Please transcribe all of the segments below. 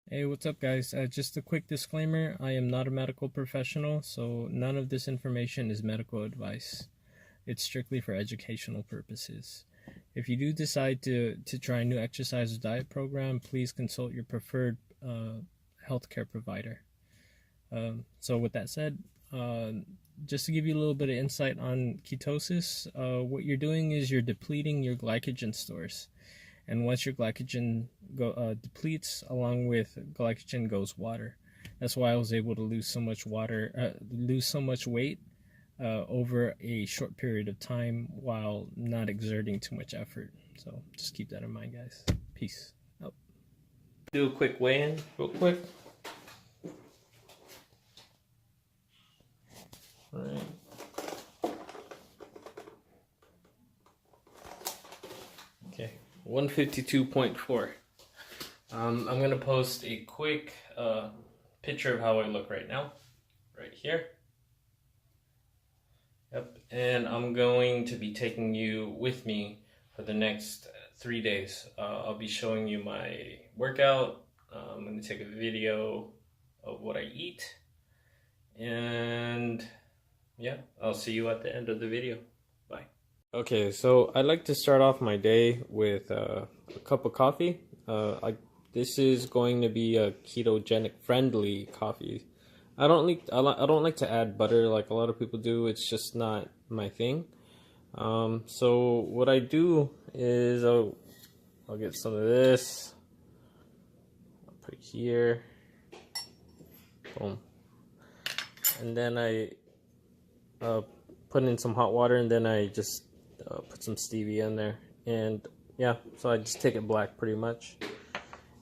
Hey, what's up, guys? Just a quick disclaimer, I am not a medical professional, so none of this information is medical advice. It's strictly for educational purposes. If you do decide to try a new exercise or diet program, please consult your preferred healthcare provider. So with that said, just to give you a little bit of insight on ketosis, what you're doing is you're depleting your glycogen stores. And once your glycogen depletes, along with glycogen goes water. That's why I was able to lose so much weight over a short period of time while not exerting too much effort. So just keep that in mind, guys. Peace out. Do a quick weigh-in, real quick. All right. Okay, 152.4. I'm gonna post a quick picture of how I look right now, right here. Yep, and I'm going to be taking you with me for the next 3 days. I'll be showing you my workout. I'm gonna take a video of what I eat, and yeah, I'll see you at the end of the video. Bye. Okay, so I like to start off my day with a cup of coffee. This is going to be a ketogenic friendly coffee. I don't like to add butter like a lot of people do. It's just not my thing. So what I do is I'll get some of this. I'll put it here. Boom. And then I put in some hot water, and then I just put some stevia in there. And yeah, so I just take it black pretty much.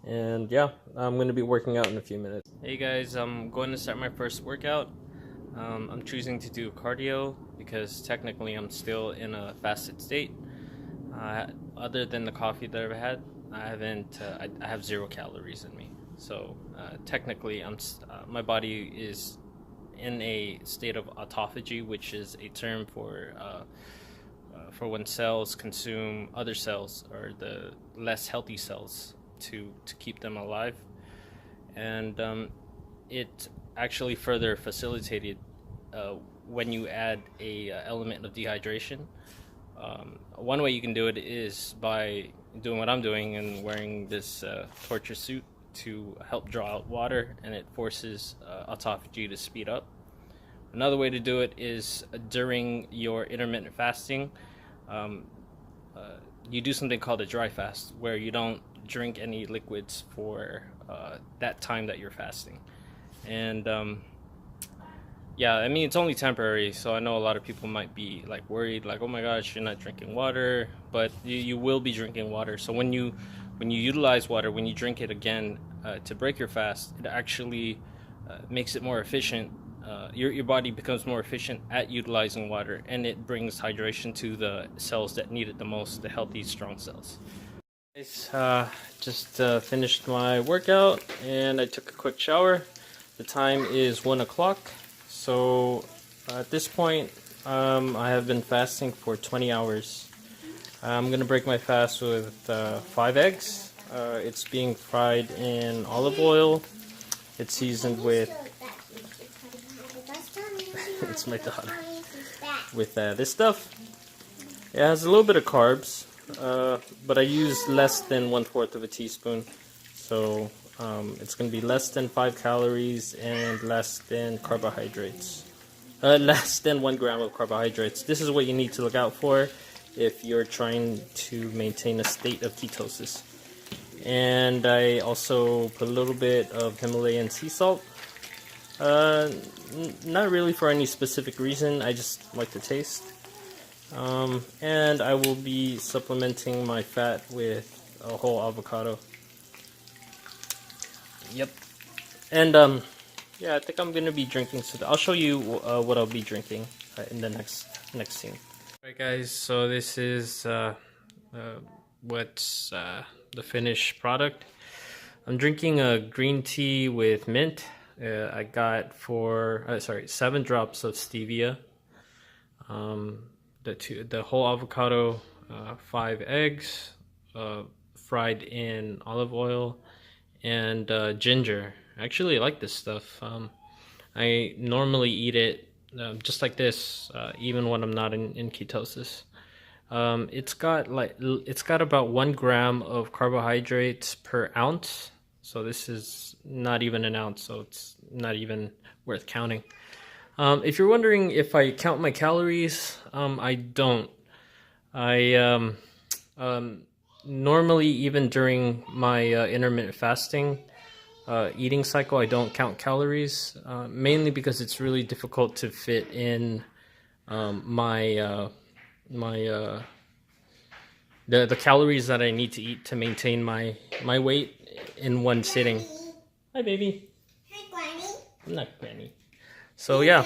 And yeah, I'm going to be working out in a few minutes. Hey guys, I'm going to start my first workout. I'm choosing to do cardio because technically I'm still in a fasted state. Other than the coffee that I've had, I have 0 calories in me. So technically my body is in a state of autophagy, which is a term for when cells consume other cells or the less healthy cells to keep them alive. And it actually further facilitated when you add a element of dehydration. One way you can do it is by doing what I'm doing and wearing this torture suit to help draw out water, and it forces autophagy to speed up. Another way to do it is during your intermittent fasting, you do something called a dry fast, where you don't drink any liquids for that time that you're fasting. And yeah, I mean, it's only temporary, so I know a lot of people might be like worried, like, oh my gosh, you're not drinking water, but you will be drinking water. So when you utilize water, when you drink it again to break your fast, it actually makes it more efficient. Your body becomes more efficient at utilizing water, and it brings hydration to the cells that need it the most, the healthy, strong cells. Just finished my workout, and I took a quick shower. The time is 1 o'clock. So at this point, I have been fasting for 20 hours. I'm going to break my fast with 5 eggs. It's being fried in olive oil. It's seasoned with it's my daughter. With this stuff. It has a little bit of carbs, but I use less than 1/4 of a teaspoon. So it's going to be less than 5 calories and less than carbohydrates. Less than 1 gram of carbohydrates. This is what you need to look out for if you're trying to maintain a state of ketosis. And I also put a little bit of Himalayan sea salt. Not really for any specific reason, I just like the taste. And I will be supplementing my fat with a whole avocado. Yep. And yeah, I think I'm gonna be drinking soda. I'll show you what I'll be drinking in the next scene. Alright guys, so this is what's the finished product. I'm drinking a green tea with mint. I got 7 drops of stevia, the whole avocado, 5 eggs fried in olive oil, and ginger. I actually like this stuff. I normally eat it just like this, even when I'm not in ketosis. It's got about 1 gram of carbohydrates per ounce. So this is not even an ounce, so it's not even worth counting. If you're wondering if I count my calories, I don't. I normally, even during my intermittent fasting eating cycle, I don't count calories, mainly because it's really difficult to fit in my the calories that I need to eat to maintain my weight in one sitting. Hi, baby. Hi, Granny. I'm not Granny. So yeah,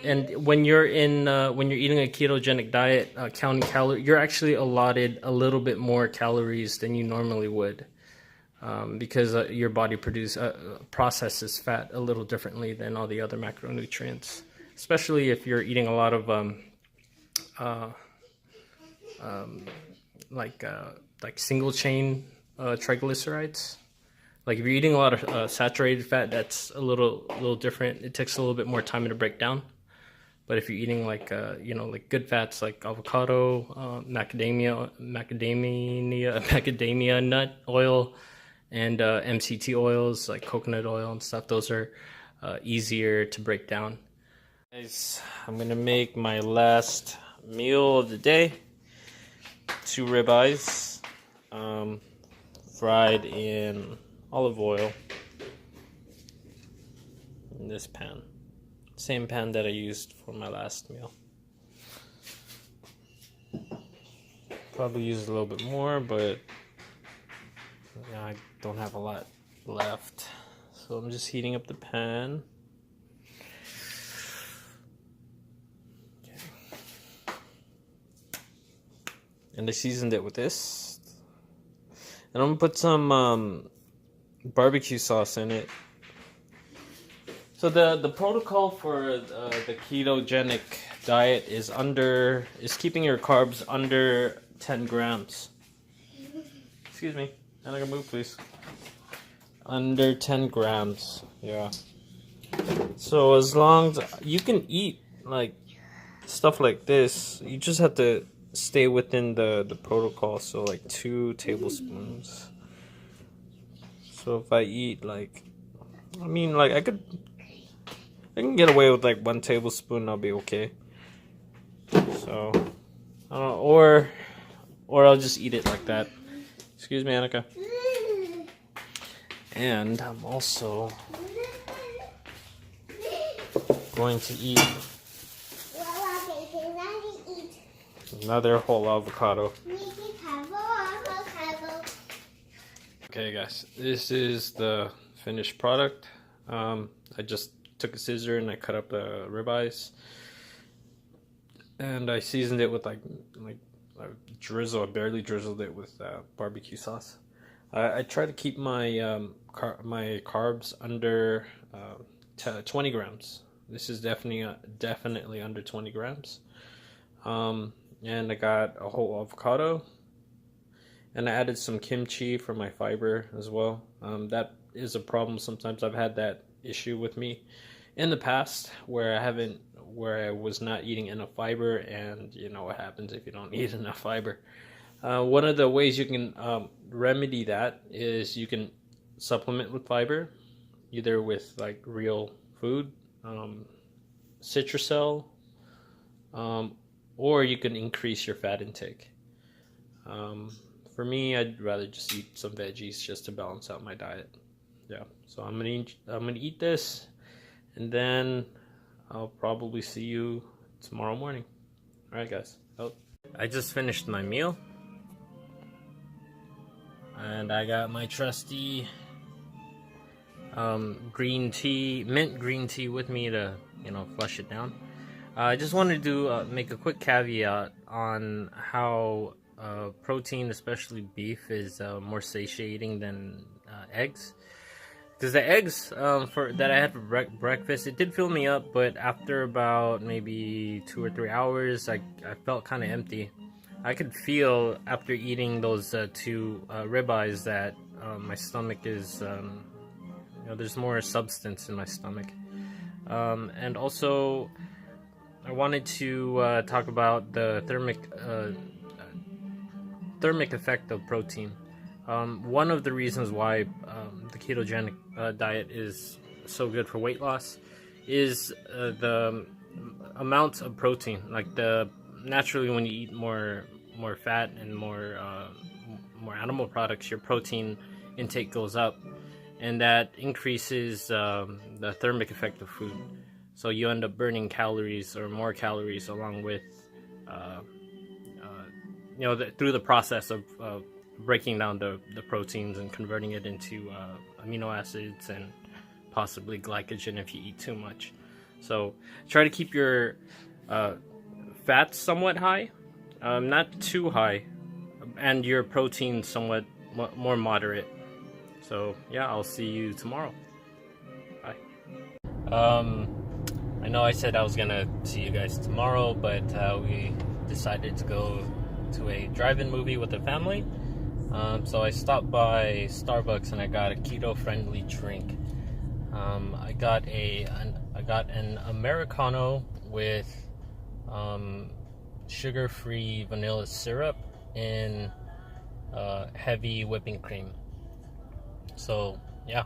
and when you're eating a ketogenic diet, counting calories, you're actually allotted a little bit more calories than you normally would, because your body processes fat a little differently than all the other macronutrients. Especially if you're eating a lot of like single chain triglycerides. Like if you're eating a lot of saturated fat, that's a little different. It takes a little bit more time to break down. But if you're eating like like good fats like avocado, macadamia nut oil, and MCT oils like coconut oil and stuff, those are easier to break down. Guys, I'm gonna make my last meal of the day. 2 ribeyes, fried in olive oil in this pan. Same pan that I used for my last meal. Probably use a little bit more, but yeah, I don't have a lot left. So I'm just heating up the pan. Okay. And I seasoned it with this. And I'm gonna put some barbecue sauce in it. So the protocol for the ketogenic diet is keeping your carbs under 10 grams. Excuse me, and I can move, please. Under 10 grams, yeah. So as long as you can eat like stuff like this, you just have to stay within the protocol. So like 2 tablespoons. So if I eat I can get away with like 1 tablespoon, I'll be okay. So, I don't know, or I'll just eat it like that. Excuse me, Annika. And I'm also going to eat another whole avocado. Okay, guys, this is the finished product. I just took a scissor and I cut up the ribeyes, and I seasoned it with like I barely drizzled it with barbecue sauce. I try to keep my my carbs under 20 grams. This is definitely under 20 grams. And I got a whole avocado, and I added some kimchi for my fiber as well. That is a problem. Sometimes I've had that issue with me in the past where I was not eating enough fiber, and you know what happens if you don't eat enough fiber. One of the ways you can remedy that is you can supplement with fiber, either with like real food, Citrusel, or you can increase your fat intake. For me, I'd rather just eat some veggies just to balance out my diet. Yeah, so I'm gonna eat this, and then I'll probably see you tomorrow morning. All right, guys. I just finished my meal, and I got my trusty green tea, mint green tea, with me to flush it down. I just wanted to make a quick caveat on how protein, especially beef, is more satiating than eggs. Because the eggs that I had for breakfast, it did fill me up, but after about maybe 2 or 3 hours, I felt kind of empty. I could feel after eating those 2 ribeyes that my stomach is, there's more substance in my stomach. And also, I wanted to talk about the thermic effect of protein. One of the reasons why the ketogenic diet is so good for weight loss is the amount of protein. Like naturally, when you eat more fat and more animal products, your protein intake goes up, and that increases the thermic effect of food. So you end up burning calories or more calories along with, through the process of breaking down the proteins and converting it into amino acids and possibly glycogen if you eat too much. So try to keep your fats somewhat high, not too high, and your protein somewhat more moderate. So yeah, I'll see you tomorrow. Bye. I know I said I was gonna see you guys tomorrow, but we decided to go to a drive-in movie with the family. So I stopped by Starbucks and I got a keto-friendly drink. I got an Americano with sugar-free vanilla syrup and heavy whipping cream. So yeah,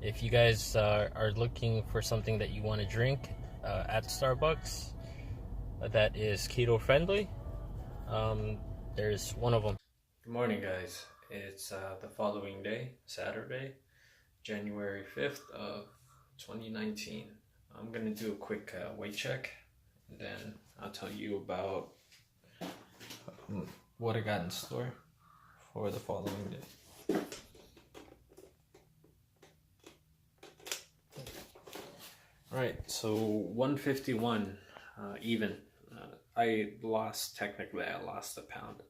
if you guys are looking for something that you want to drink at Starbucks that is keto-friendly, there's one of them. Good morning, guys. It's the following day, Saturday, January 5th of 2019. I'm gonna do a quick weight check, and then I'll tell you about what I got in store for the following day. Alright, so 151 even. I lost a pound.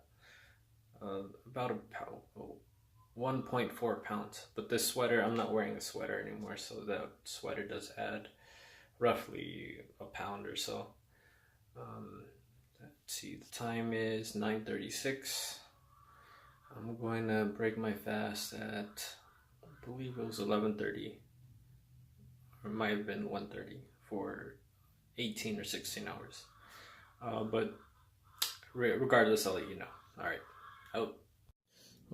About a pound, 1.4 pounds. But this sweater, I'm not wearing a sweater anymore, so that sweater does add roughly a pound or so. Let's see, the time is 9:36. I'm going to break my fast at, I believe it was 11:30, or it might have been 1:30 for 18 or 16 hours. But regardless, I'll let you know. All right, out.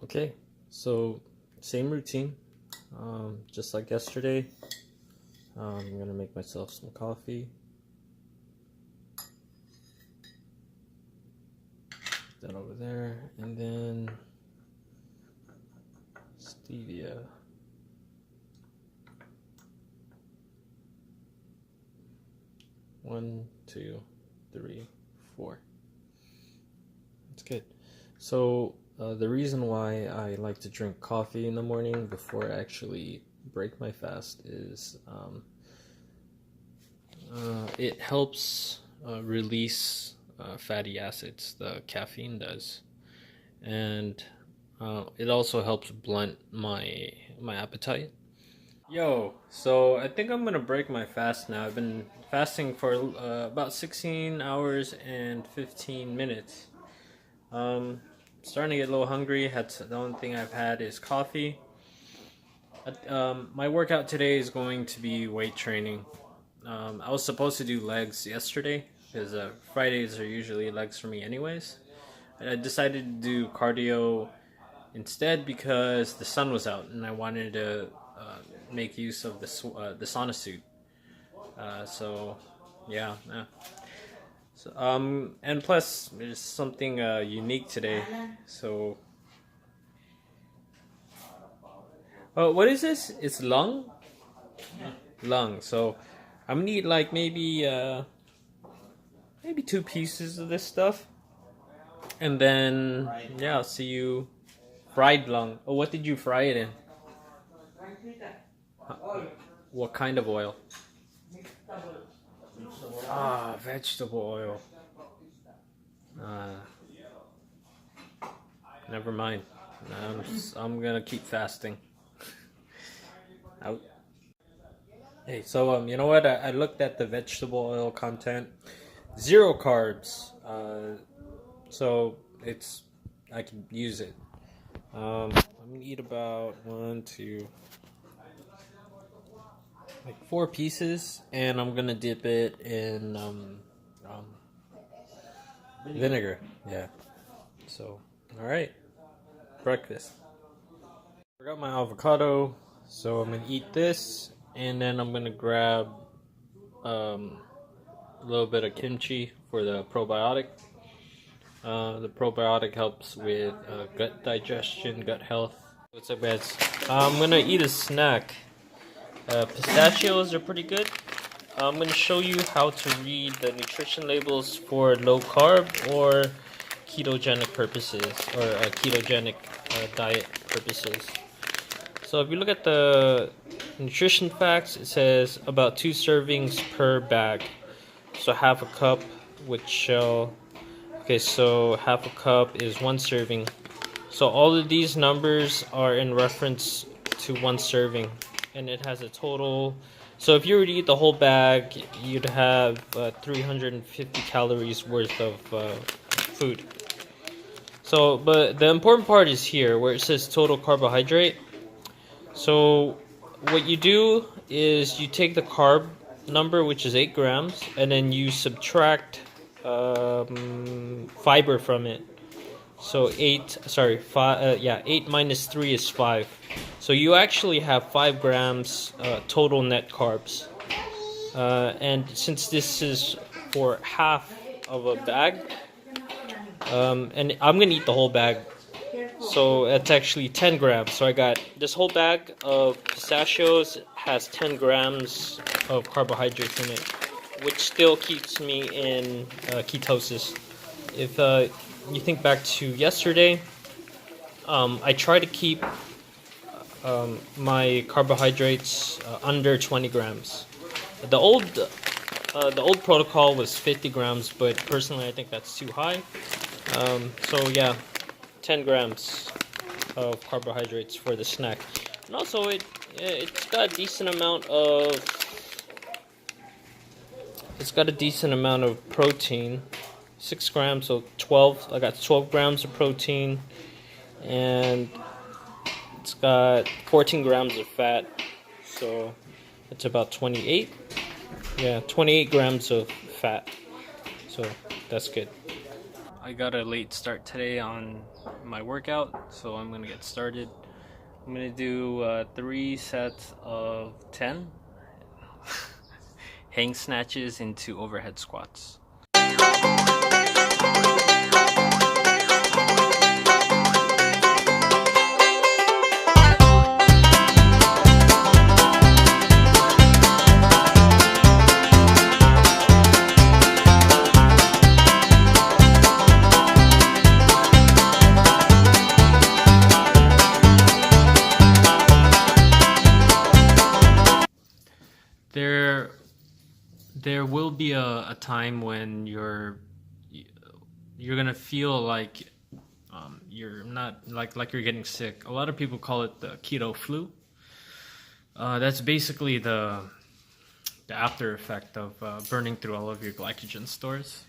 Okay, so same routine, just like yesterday. I'm gonna make myself some coffee. Put that over there, and then stevia. One, two, 3, 4. That's good. So the reason why I like to drink coffee in the morning before I actually break my fast is it helps release fatty acids. The caffeine does, and it also helps blunt my appetite. Yo, so I think I'm gonna break my fast now. I've been fasting for about 16 hours and 15 minutes. Starting to get a little hungry. The only thing I've had is coffee. My workout today is going to be weight training. I was supposed to do legs yesterday because Fridays are usually legs for me anyways. I decided to do cardio instead because the sun was out and I wanted to make use of the sauna suit. So yeah. So, and plus there's something unique today. So what is this? It's lung. So I'm gonna eat like maybe 2 pieces of this stuff, and then yeah, I'll see you. Fried lung. Oh, what did you fry it in? What kind of oil? Vegetable oil. Never mind. I'm gonna keep fasting. Out. Hey, so you know what? I looked at the vegetable oil content. 0 carbs. So I can use it. I'm gonna eat about 4 pieces, and I'm gonna dip it in vinegar. Yeah. So, all right, breakfast. I got my avocado, so I'm gonna eat this, and then I'm gonna grab um, a little bit of kimchi for the probiotic. The probiotic helps with gut digestion, gut health. What's up, guys? I'm gonna eat a snack. Pistachios are pretty good. I'm gonna show you how to read the nutrition labels for low carb or ketogenic purposes, or ketogenic diet purposes. So if you look at the nutrition facts, it says about 2 servings per bag. So half a cup with shell. Okay, so half a cup is 1 serving. So all of these numbers are in reference to 1 serving, and it has a total. So if you were to eat the whole bag, you'd have 350 calories worth of food. So, but the important part is here where it says total carbohydrate. So what you do is you take the carb number, which is 8 grams, and then you subtract fiber from it. So 8 minus 3 is 5. So you actually have 5 grams total net carbs. And since this is for half of a bag, and I'm going to eat the whole bag, so it's actually 10 grams. So I got this whole bag of pistachios has 10 grams of carbohydrates in it, which still keeps me in ketosis. If you think back to yesterday, I try to keep my carbohydrates under 20 grams. The old protocol was 50 grams, but personally I think that's too high. So yeah, 10 grams of carbohydrates for the snack, and also it's got a decent amount of protein. 6 grams, so 12. I got 12 grams of protein, and it's got 14 grams of fat, so it's about 28. Yeah, 28 grams of fat, so that's good. I got a late start today on my workout, so I'm gonna get started. I'm gonna do 3 sets of 10 hang snatches into overhead squats. There will be a time when you're gonna feel like you're not like you're getting sick. A lot of people call it the keto flu. That's basically the after effect of burning through all of your glycogen stores.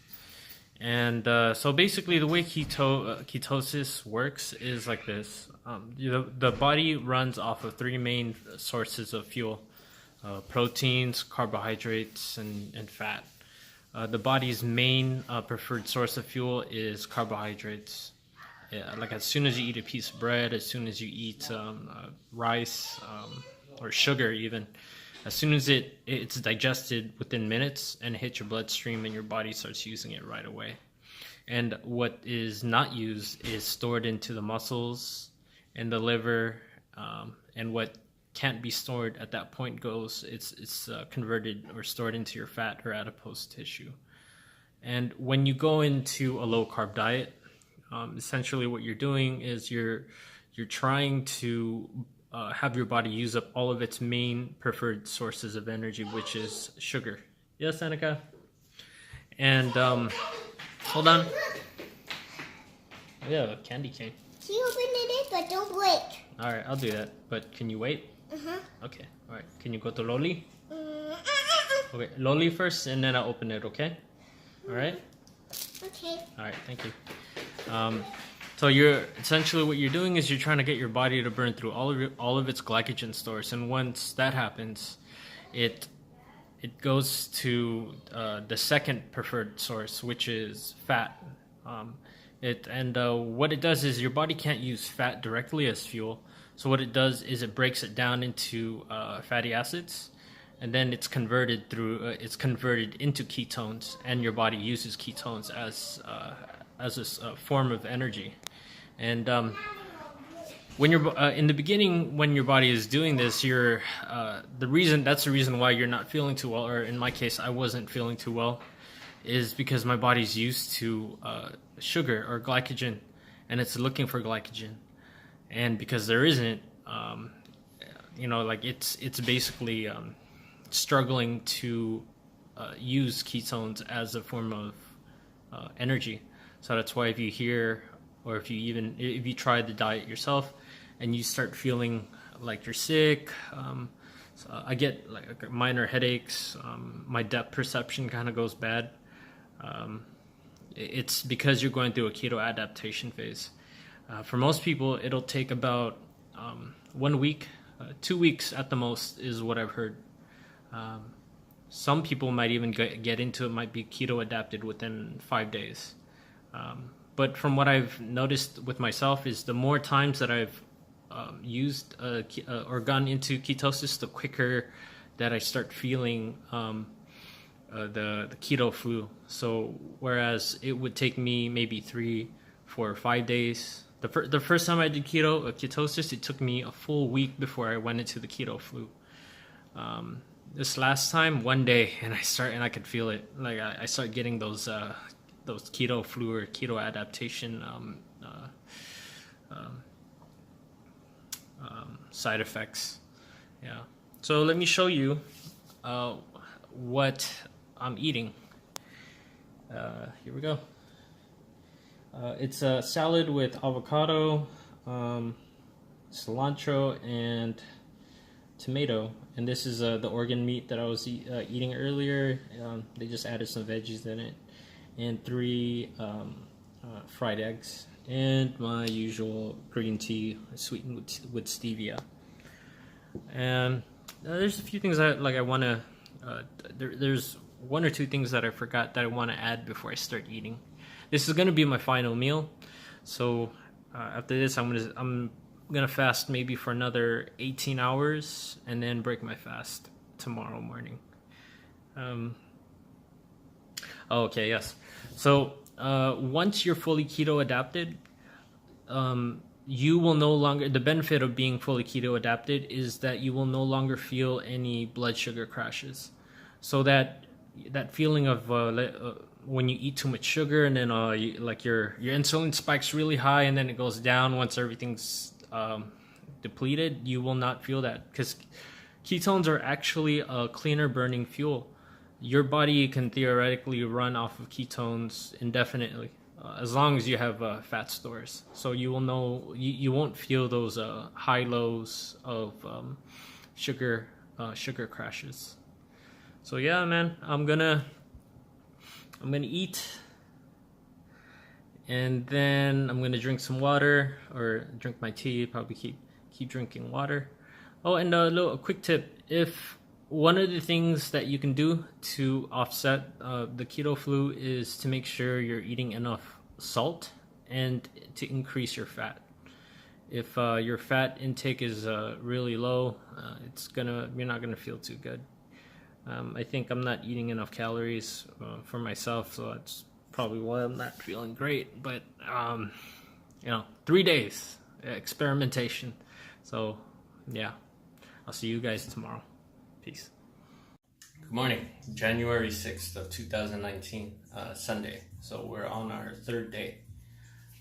And so basically the way ketosis works is like this. The body runs off of 3 main sources of fuel: proteins, carbohydrates, and fat. The body's main preferred source of fuel is carbohydrates. Like as soon as you eat a piece of bread, as soon as you eat rice or sugar even, as soon as it's digested within minutes and it hits your bloodstream, and your body starts using it right away. And what is not used is stored into the muscles and the liver, and what can't be stored at that point it's converted or stored into your fat or adipose tissue. And when you go into a low carb diet, essentially what you're doing is you're trying to have your body use up all of its main preferred sources of energy, which is sugar. Yes, Annika? And hold on. Yeah, a candy cane. Can you open it, but don't break? All right, I'll do that. But can you wait? Okay. All right. Can you go to Loli? Okay, Loli first, and then I'll open it. Okay. All right. Okay. All right. Thank you. So you're essentially what you're doing is you're trying to get your body to burn through all of its glycogen stores, and once that happens, it goes to the second preferred source, which is fat. What it does is your body can't use fat directly as fuel. So what it does is it breaks it down into fatty acids, and then it's converted into ketones, and your body uses ketones as a form of energy. And when you're in the beginning, when your body is doing this, that's the reason why you're not feeling too well, or in my case, I wasn't feeling too well, is because my body's used to sugar or glycogen, and it's looking for glycogen, and because there isn't, it's basically struggling to use ketones as a form of energy. So that's why if you hear, or if you try the diet yourself and you start feeling like you're sick, so I get like minor headaches, my depth perception kind of goes bad. It's because you're going through a keto adaptation phase. For most people, it'll take about 1 week, 2 weeks at the most is what I've heard. Some people might even get into it, might be keto adapted within 5 days. But from what I've noticed with myself is the more times that I've used or gone into ketosis, the quicker that I start feeling the keto flu. So whereas it would take me maybe 3, 4, or 5 days, the first time I did ketosis, it took me a full week before I went into the keto flu. This last time, 1 day, and I could feel it. Like I start getting those keto flu or keto adaptation side effects. Yeah. So let me show you what I'm eating. Here we go. It's a salad with avocado, cilantro, and tomato. And this is the organ meat that I was eating earlier. They just added some veggies in it. And 3 fried eggs, and my usual green tea sweetened with stevia. And there's a few things I want to. There's 1 or 2 things that I forgot that I want to add before I start eating. This is going to be my final meal, so after this, I'm gonna fast maybe for another 18 hours, and then break my fast tomorrow morning. Okay, yes. So once you're fully keto adapted, you will no longer, the benefit of being fully keto adapted is that you will no longer feel any blood sugar crashes. So that feeling of when you eat too much sugar, and then your insulin spikes really high and then it goes down once everything's depleted, you will not feel that, because ketones are actually a cleaner burning fuel. Your body can theoretically run off of ketones indefinitely, as long as you have fat stores. So you will know, you won't feel those high lows of sugar crashes. So yeah, man, I'm gonna eat, and then I'm gonna drink some water, or drink my tea. Probably keep drinking water. Oh, and a quick tip: if one of the things that you can do to offset the keto flu is to make sure you're eating enough salt and to increase your fat. If your fat intake is really low, you're not gonna feel too good. I think I'm not eating enough calories for myself, so that's probably why I'm not feeling great. But 3 days experimentation. So yeah, I'll see you guys tomorrow. Peace. Good morning, January 6th of 2019, Sunday. So we're on our 3rd day.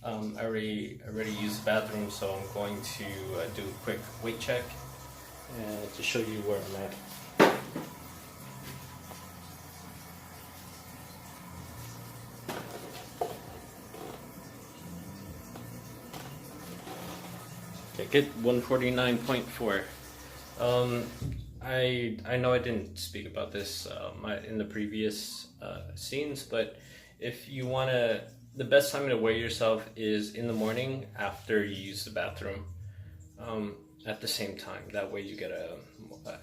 I already used the bathroom, so I'm going to do a quick weight check to show you where I'm at. Okay, get 149.4. I know I didn't speak about this in the previous scenes, but if you want to the best time to weigh yourself is in the morning after you use the bathroom. At the same time, that way you get a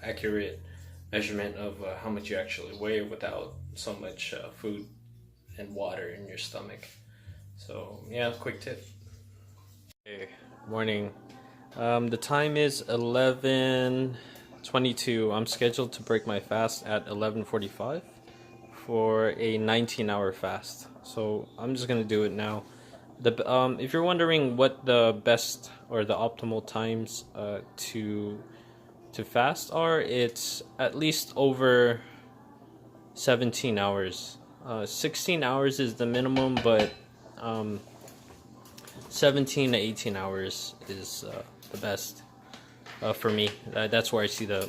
accurate measurement of how much you actually weigh without so much food and water in your stomach. So yeah, quick tip. Okay, morning. The time is 11:22. I'm scheduled to break my fast at 11:45 for a 19-hour fast. So I'm just gonna do it now. If you're wondering what the best or the optimal times to fast are, it's at least over 17 hours. 16 hours is the minimum, but 17 to 18 hours is the best for me. That's where I see the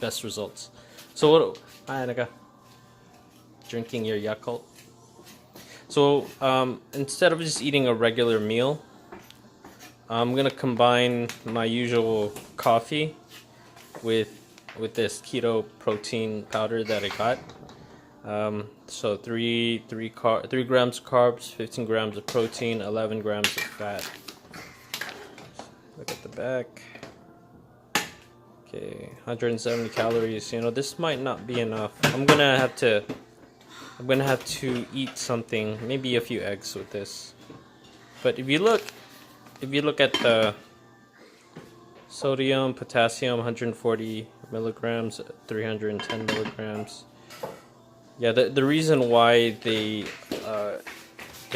best results. So what? Hi, Annika. Drinking your Yakult. So instead of just eating a regular meal, I'm gonna combine my usual coffee with this keto protein powder that I got. So 3 grams of carbs, 15 grams of protein, 11 grams of fat. Look at the back. Okay, 170 calories. You know, this might not be enough. I'm gonna have to eat something, maybe a few eggs with this. But if you look at the sodium, potassium, 140 milligrams, 310 milligrams. Yeah, the reason why they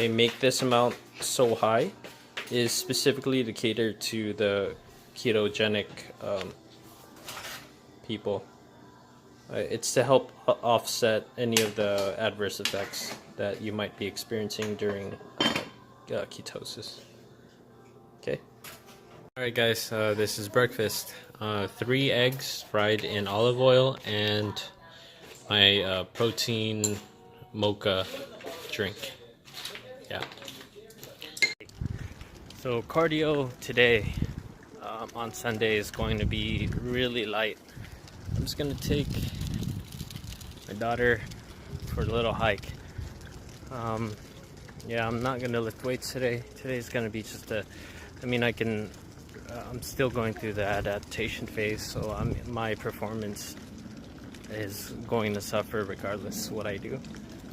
make this amount so high is specifically to cater to the ketogenic people. It's to help offset any of the adverse effects that you might be experiencing during ketosis. Okay. All right, guys. This is breakfast. 3 eggs fried in olive oil and my protein mocha drink. Yeah. So cardio today on Sunday is going to be really light. I'm just gonna take my daughter for a little hike. Yeah, I'm not gonna lift weights today. Today's gonna be just I'm still going through the adaptation phase, so my performance is going to suffer regardless of what I do.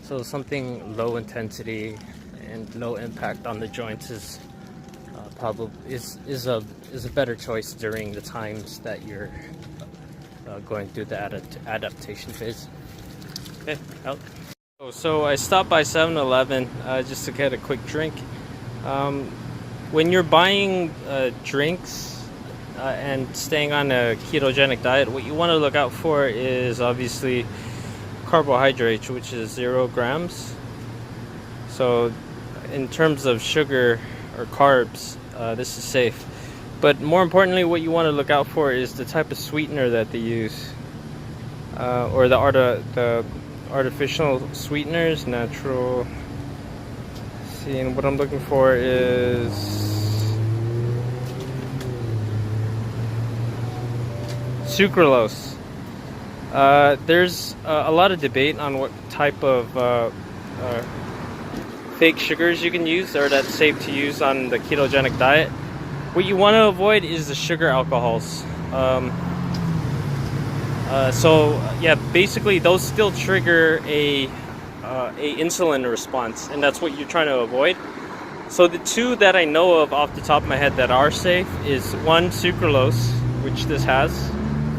So something low intensity and low impact on the joints is a better choice during the times that you're going through the adaptation phase. Okay, out. So I stopped by 7-Eleven just to get a quick drink. When you're buying drinks and staying on a ketogenic diet, what you want to look out for is obviously carbohydrates, which is 0 grams. So in terms of sugar or carbs, this is safe. But more importantly, what you want to look out for is the type of sweetener that they use, or the artificial sweeteners, natural. See, and what I'm looking for is sucralose. There's a lot of debate on what type of fake sugars you can use or that's safe to use on the ketogenic diet. What you want to avoid is the sugar alcohols. Basically those still trigger a insulin response, and that's what you're trying to avoid. So the 2 that I know of off the top of my head that are safe is 1, sucralose, which this has.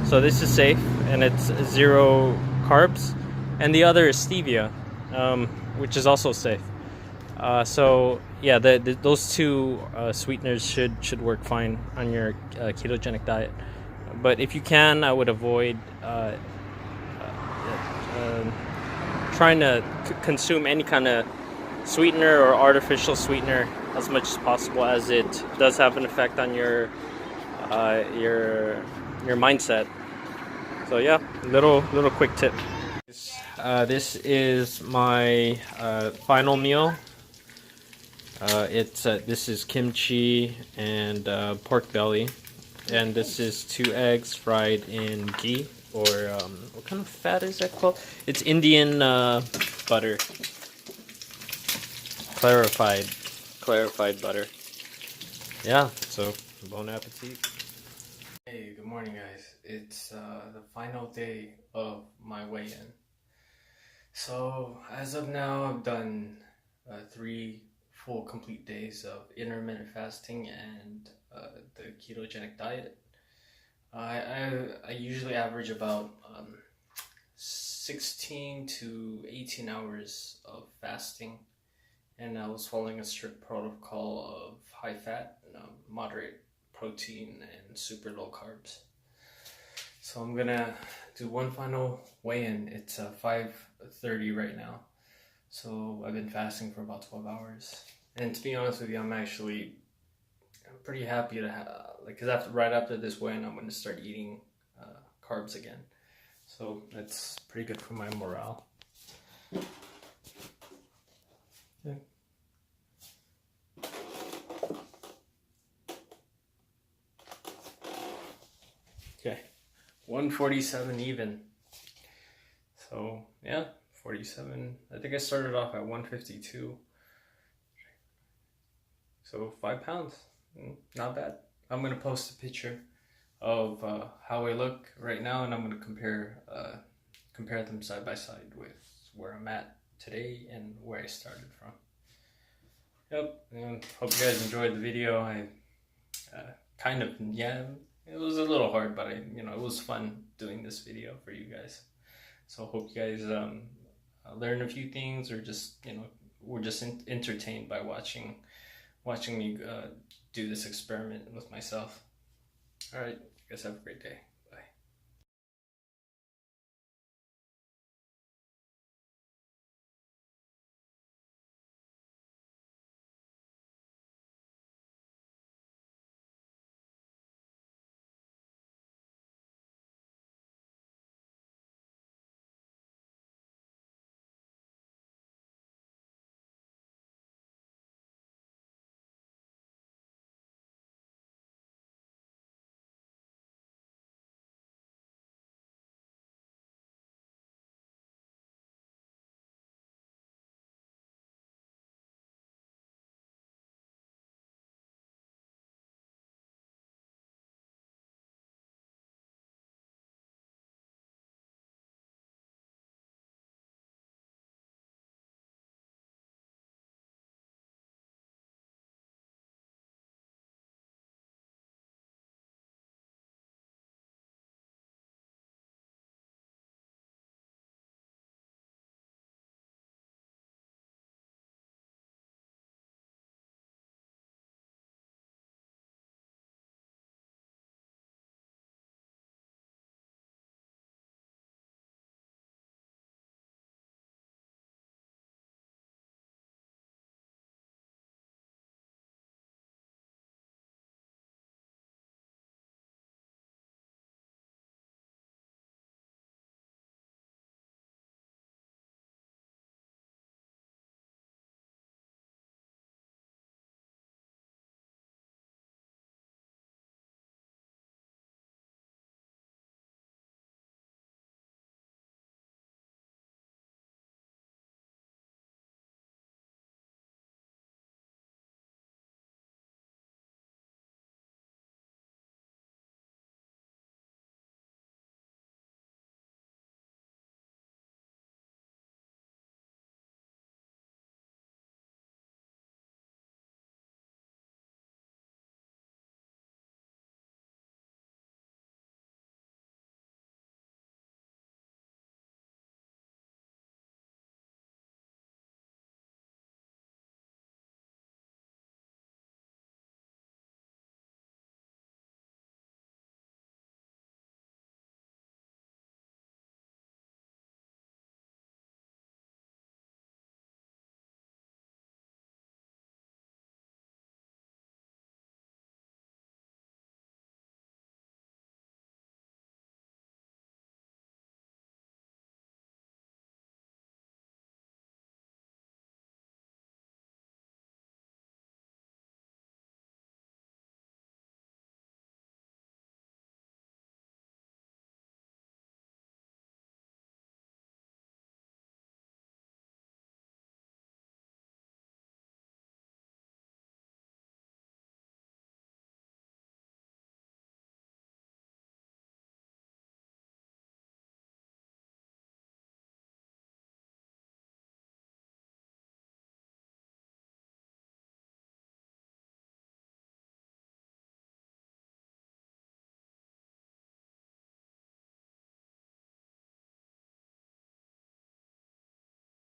So this is safe and it's 0 carbs, and the other is stevia, which is also safe. Those 2 sweeteners should work fine on your ketogenic diet. But if you can, I would avoid trying to consume any kind of sweetener or artificial sweetener as much as possible, as it does have an effect on your mindset. So yeah, little quick tip. This is my final meal. This is kimchi and pork belly, and this is 2 eggs fried in ghee, or what kind of fat is that called? It's Indian butter. clarified butter. Yeah, so bon appetit. Hey, good morning, guys. It's the final day of my weigh-in. So as of now, I've done 3 full complete days of intermittent fasting and the ketogenic diet. I usually average about 16 to 18 hours of fasting, and I was following a strict protocol of high fat, moderate protein, and super low carbs. So I'm gonna do one final weigh-in. It's 5:30 right now. So I've been fasting for about 12 hours. And to be honest with you, I'm pretty happy to have, because right after this weigh-in, I'm gonna start eating carbs again. So that's pretty good for my morale. Yeah. Okay, 147 even. So yeah, 47. I think I started off at 152. So 5 pounds, not bad. I'm gonna post a picture of how I look right now, and I'm gonna compare them side by side with where I'm at today and where I started from. Yep, and hope you guys enjoyed the video. It was a little hard, but it was fun doing this video for you guys. So hope you guys learn a few things, or just were just entertained by watching me do this experiment with myself. All right, you guys have a great day.